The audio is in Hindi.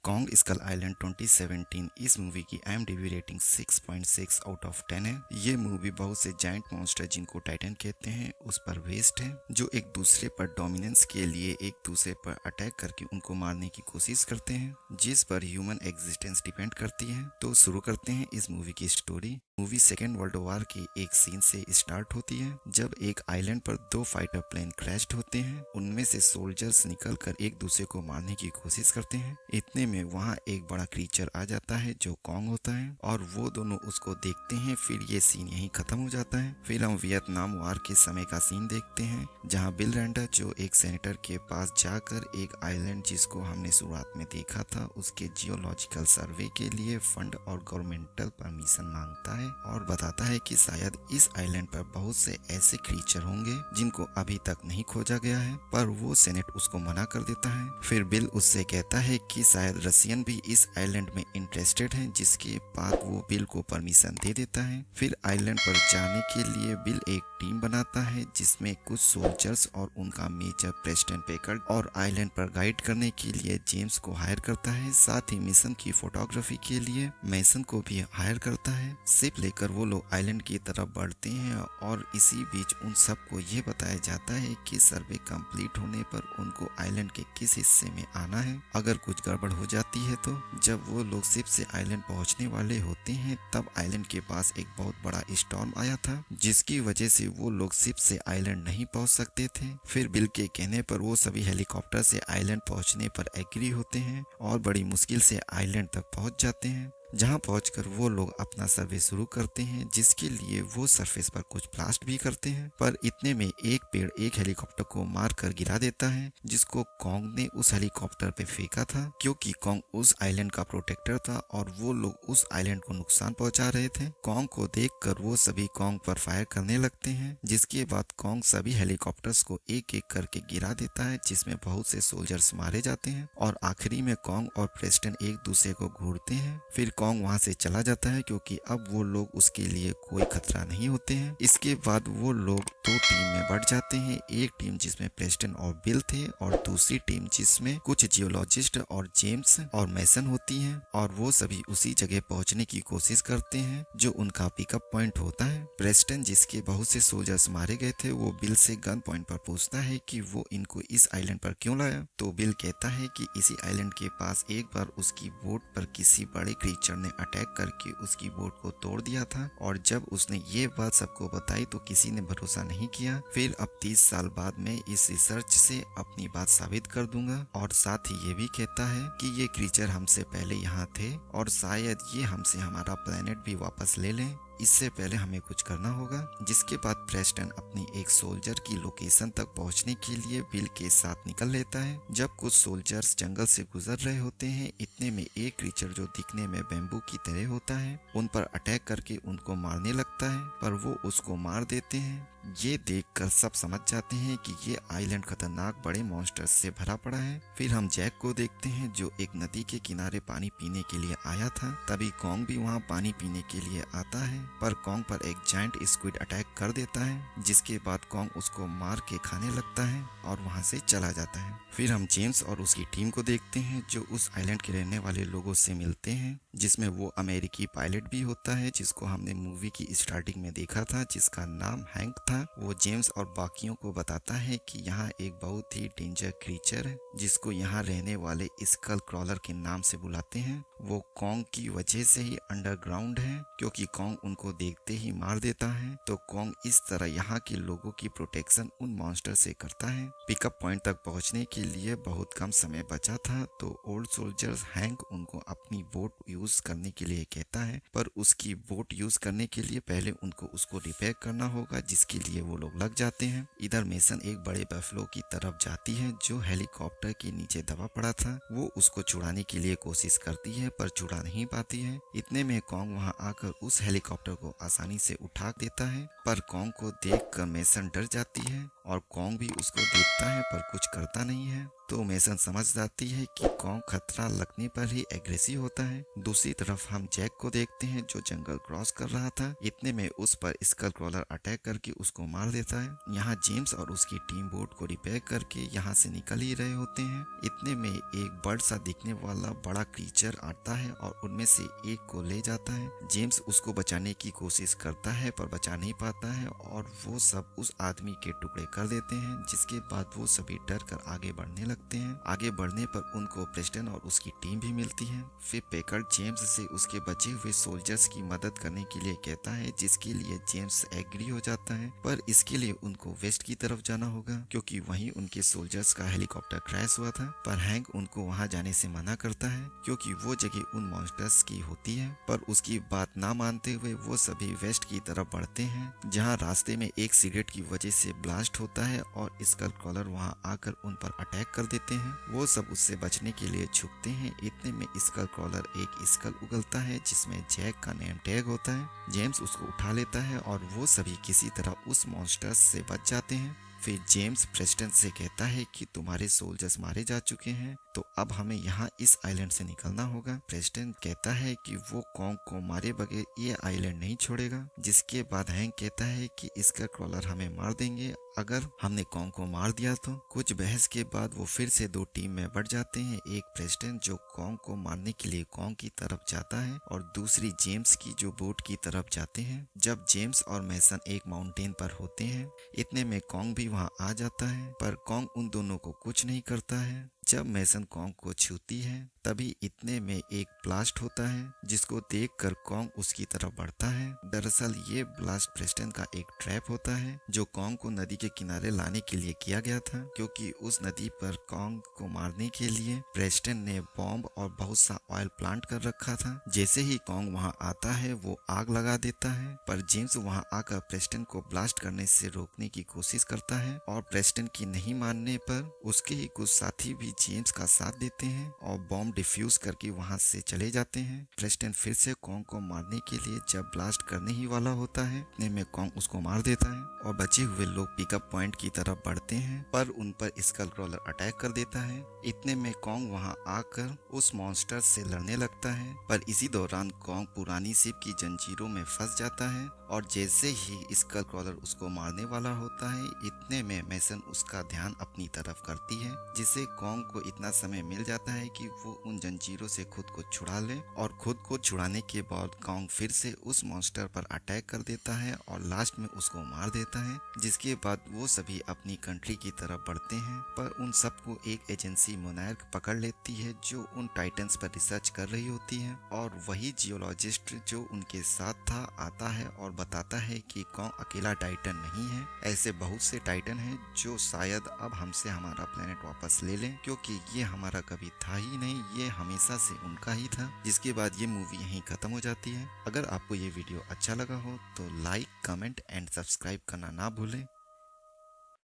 कॉन्ग स्कल आइलैंड 2017 इस मूवी की IMDb रेटिंग 6.6 आउट ऑफ 10 है। ये मूवी बहुत से जाइंट मॉन्स्टर जिनको टाइटन कहते हैं उस पर बेस्ड है, जो एक दूसरे पर डोमिनेंस के लिए एक दूसरे पर अटैक करके उनको मारने की कोशिश करते हैं, जिस पर ह्यूमन एग्जिस्टेंस डिपेंड करती है। तो शुरू करते हैं इस मूवी की story. Movie second world war के एक सीन से स्टार्ट होती है, जब एक आइलैंड पर 2 फाइटर प्लेन क्रैश्ड होते हैं। उनमें से सोल्जर्स निकलकर एक दूसरे को मारने की कोशिश करते हैं। इतने में वहाँ एक बड़ा क्रीचर आ जाता है जो कॉन्ग होता है, और वो दोनों उसको देखते हैं। फिर ये सीन यहीं खत्म हो जाता है। फिर हम वियतनाम वार के समय का सीन देखते हैं, जहाँ बिल रैंडर जो एक सेनेटर के पास जाकर एक आइलैंड जिसको हमने शुरुआत में देखा था उसके जियोलॉजिकल सर्वे के लिए फंड और गवर्नमेंटल परमिशन मांगता है और बताता है कि शायद इस आइलैंड पर बहुत से ऐसे क्रीचर होंगे जिनको अभी तक नहीं खोजा गया है, पर वो सेनेट उसको मना कर देता है। फिर बिल उससे कहता है कि शायद रशियन भी इस आइलैंड में इंटरेस्टेड हैं, जिसके बाद वो बिल को परमिशन दे देता है। फिर आइलैंड पर जाने के लिए बिल एक टीम बनाता है, जिसमें कुछ सोल्जर्स और उनका मेजर प्रेस्टन पेकर्ड, और आइलैंड पर गाइड करने के लिए जेम्स को हायर करता है। साथ ही मिशन की फोटोग्राफी के लिए मैसन को भी हायर करता है। शिप लेकर वो लोग आइलैंड की तरफ बढ़ते हैं, और इसी बीच उन सबको ये बताया जाता है कि सर्वे कंप्लीट होने पर उनको आइलैंड के किस हिस्से में आना है। अगर कुछ गड़बड़ हो जाती है तो जब वो लोग शिप से आइलैंड पहुंचने वाले होते हैं, तब आइलैंड के पास एक बहुत बड़ा स्टॉर्म आया था, जिसकी वजह से वो लोग शिप से आइलैंड नहीं पहुंच सकते थे। फिर बिल के कहने पर वो सभी हेलीकॉप्टर से आइलैंड पहुंचने पर एग्री होते हैं और बड़ी मुश्किल से आइलैंड तक पहुंच जाते हैं, जहां पहुंचकर वो लोग अपना सर्वे शुरू करते हैं, जिसके लिए वो सरफेस पर कुछ ब्लास्ट भी करते हैं। पर इतने में एक पेड़ एक हेलीकॉप्टर को मारकर गिरा देता है, जिसको कॉन्ग ने उस हेलीकॉप्टर पे फेंका था, क्योंकि कॉन्ग उस आइलैंड का प्रोटेक्टर था और वो लोग उस आइलैंड को नुकसान पहुंचा रहे थे। कॉन्ग को देखकर वो सभी कॉन्ग पर फायर करने लगते हैं, जिसके बाद कॉन्ग सभी हेलीकॉप्टर्स को एक एक करके गिरा देता है, जिसमें बहुत से सोल्जर्स मारे जाते हैं। और आखिरी में कॉन्ग और प्रेस्टन एक दूसरे को घूरते हैं। फिर कॉन्ग वहां से चला जाता है, क्योंकि अब वो लोग उसके लिए कोई खतरा नहीं होते हैं। इसके बाद वो लोग 2 टीम में बढ़ जाते हैं। एक टीम जिसमें प्रेस्टन और बिल थे, और दूसरी टीम जिसमें कुछ जियोलॉजिस्ट और जेम्स और मैसन होती हैं, और वो सभी उसी जगह पहुंचने की कोशिश करते हैं जो उनका पिकअप पॉइंट होता है। प्रेस्टन जिसके बहुत से सोल्जर्स मारे गए थे, वो बिल से गन पॉइंट पर पूछता है कि वो इनको इस आइलैंड पर क्यों लाया। तो बिल कहता है कि इसी आइलैंड के पास एक बार उसकी बोट पर किसी बड़े क्रीचर ने अटैक करके उसकी बोट को तोड़ दिया था, और जब उसने ये बात सबको बताई तो किसी ने भरोसा नहीं किया। फिर अब 30 साल बाद मैं इस रिसर्च से अपनी बात साबित कर दूंगा। और साथ ही ये भी कहता है कि ये क्रीचर हमसे पहले यहाँ थे, और शायद ये हमसे हमारा प्लेनेट भी वापस ले लें। इससे पहले हमें कुछ करना होगा। जिसके बाद प्रेस्टन अपनी एक सोल्जर की लोकेशन तक पहुंचने के लिए बिल के साथ निकल लेता है। जब कुछ सोल्जर्स जंगल से गुजर रहे होते हैं, इतने में एक क्रीचर जो दिखने में बैम्बू की तरह होता है उन पर अटैक करके उनको मारने लगता है, पर वो उसको मार देते हैं। ये देखकर सब समझ जाते हैं कि ये आइलैंड खतरनाक बड़े मॉन्स्टर्स से भरा पड़ा है। फिर हम जैक को देखते हैं, जो एक नदी के किनारे पानी पीने के लिए आया था। तभी कॉन्ग भी वहाँ पानी पीने के लिए आता है, पर कॉन्ग पर एक जायंट स्क्विड अटैक कर देता है, जिसके बाद कॉन्ग उसको मार के खाने लगता है और वहाँ से चला जाता है। फिर हम जेम्स और उसकी टीम को देखते हैं, जो उस आइलैंड के रहने वाले लोगों से मिलते हैं, जिसमें वो अमेरिकी पायलट भी होता है, जिसको हमने मूवी की स्टार्टिंग में देखा था, जिसका नाम हैंक था। वो जेम्स और बाकियों को बताता है कि यहाँ एक बहुत ही डेंजर क्रीचर है, जिसको यहाँ रहने वाले स्कल क्रॉलर के नाम से बुलाते हैं। वो कॉन्ग की वजह से ही अंडरग्राउंड है, क्योंकि कॉन्ग उनको देखते ही मार देता है। तो कॉन्ग इस तरह यहाँ के लोगों की प्रोटेक्शन उन मॉन्स्टर से करता है। पिकअप पॉइंट तक पहुँचने के लिए बहुत कम समय बचा था, तो ओल्ड सोल्जर्स हैंक उनको अपनी बोट यूज करने के लिए कहता है, पर उसकी बोट यूज करने के लिए पहले उनको उसको रिपेयर करना होगा, जिसके लिए वो लोग लग जाते हैं। इधर मेसन एक बड़े बफलो की तरफ जाती है, जो हेलीकॉप्टर के नीचे दबा पड़ा था। वो उसको छुड़ाने के लिए कोशिश करती है, पर छुड़ा नहीं पाती है। इतने में कॉन्ग वहां आकर उस हेलीकॉप्टर को आसानी से उठा देता है, पर कॉन्ग को देखकर मेसन डर जाती है और कॉन्ग भी उसको देखता है पर कुछ करता नहीं है। तो मेसन समझ जाती है कि कॉन्ग खतरा लगने पर ही एग्रेसिव होता है। दूसरी तरफ हम जैक को देखते हैं जो जंगल क्रॉस कर रहा था। इतने में उस पर स्कल क्रॉलर अटैक करके उसको मार देता है। यहाँ जेम्स और उसकी टीम बोट को रिपेयर करके यहाँ से निकल ही रहे होते हैं। इतने में एक बर्ड सा दिखने वाला बड़ा क्रीचर आता है और उनमें से एक को ले जाता है। जेम्स उसको बचाने की कोशिश करता है पर बचा नहीं पाता है और वो सब उस आदमी के टुकड़े कर देते हैं, जिसके बाद वो सभी डर कर आगे बढ़ने लगते हैं। आगे बढ़ने पर उनको प्रेस्टन और उसकी टीम भी मिलती है। फिर पैकर्ड जेम्स से उसके बचे हुए सोल्जर्स की मदद करने के लिए कहता है, जिसके लिए जेम्स एग्री हो जाता है। पर इसके लिए उनको वेस्ट की तरफ जाना होगा क्योंकि वहीं उनके सोल्जर्स का हेलीकॉप्टर क्रैश हुआ था। पर हैंक उनको वहां जाने से मना करता है क्योंकि वो जगह उन मॉन्स्टर्स की होती है। पर उसकी बात ना मानते हुए वो सभी वेस्ट की तरफ बढ़ते हैं, जहां रास्ते में एक सिगरेट की वजह से ब्लास्ट होता है और स्कल क्रॉलर वहां आकर उन पर अटैक कर देते हैं। वो सब उससे बचने के लिए छुपते हैं। इतने में स्कल क्रॉलर एक स्कल उगलता है जिसमें जैक का नेम टैग होता है। जेम्स उसको उठा लेता है और वो सभी किसी तरह उस मॉन्स्टर्स से बच जाते हैं। फिर जेम्स प्रेस्टन से कहता है कि तुम्हारे सोल्जर्स मारे जा चुके हैं, तो अब हमें यहाँ इस आइलैंड से निकलना होगा। प्रेस्टन कहता है कि वो कॉन्ग को मारे बगैर ये आइलैंड नहीं छोड़ेगा। जिसके बाद हैंक कहता है कि इसका क्रॉलर हमें मार देंगे अगर हमने कॉन्ग को मार दिया तो। कुछ बहस के बाद वो फिर से दो टीम में बढ़ जाते हैं। एक प्रेस्टन जो कॉन्ग को मारने के लिए कॉन्ग की तरफ जाता है और दूसरी जेम्स की जो बोट की तरफ जाते हैं। जब जेम्स और मैसन एक माउंटेन पर होते हैं, इतने में कॉन्ग भी वहां आ जाता है पर कॉन्ग उन दोनों को कुछ नहीं करता है। जब मैसन कॉन्ग को छूती है तभी इतने में एक ब्लास्ट होता है, जिसको देखकर कॉन्ग उसकी तरफ बढ़ता है। दरअसल ये ब्लास्ट प्रेस्टन का एक ट्रैप होता है जो कॉन्ग को नदी के किनारे लाने के लिए किया गया था, क्योंकि उस नदी पर कॉन्ग को मारने के लिए प्रेस्टन ने बॉम्ब और बहुत सा ऑयल प्लांट कर रखा था। जैसे ही कॉन्ग वहां आता है वो आग लगा देता है, पर जेम्स वहां आकर प्रेस्टन को ब्लास्ट करने से रोकने की कोशिश करता है और प्रेस्टन की नहीं मानने पर उसके ही कुछ साथी भी जेम्स का साथ देते हैं और बॉम्ब डिफ्यूज करके वहां से चले जाते हैं। प्रेस्टन फिर से कॉन्ग को मारने के लिए जब ब्लास्ट करने ही वाला होता है, इतने में कॉन्ग उसको मार देता है और बचे हुए लोग पिकअप पॉइंट की तरफ बढ़ते हैं, पर उन पर स्कल क्रॉलर अटैक कर देता है। इतने में कॉन्ग वहां आकर उस मॉन्स्टर से लड़ने लगता है, पर इसी दौरान कॉन्ग पुरानी शिप की जंजीरों में फंस जाता है और जैसे ही स्कल क्रॉलर उसको मारने वाला होता है, इतने में मैसन उसका ध्यान अपनी तरफ करती है, जिससे कॉन्ग को इतना समय मिल जाता है कि वो उन जंजीरों से खुद को छुड़ा ले। और खुद को छुड़ाने के बाद कॉन्ग फिर से उस मॉन्स्टर पर अटैक कर देता है और लास्ट में उसको मार देता है। जिसके बाद वो सभी अपनी कंट्री की तरफ बढ़ते हैं, पर उन सबको एक एजेंसी मोनार्क पकड़ लेती है जो उन टाइटन्स पर रिसर्च कर रही होती है। और वही जियोलॉजिस्ट जो उनके साथ था आता है और बताता है कि कॉन्ग अकेला टाइटन नहीं है, ऐसे बहुत से टाइटन हैं जो शायद अब हमसे हमारा प्लेनेट वापस ले लें, क्योंकि ये हमारा कभी था ही नहीं, ये हमेशा से उनका ही था। जिसके बाद ये मूवी यहीं खत्म हो जाती है। अगर आपको ये वीडियो अच्छा लगा हो तो लाइक, कमेंट एंड सब्सक्राइब करना ना भूलें।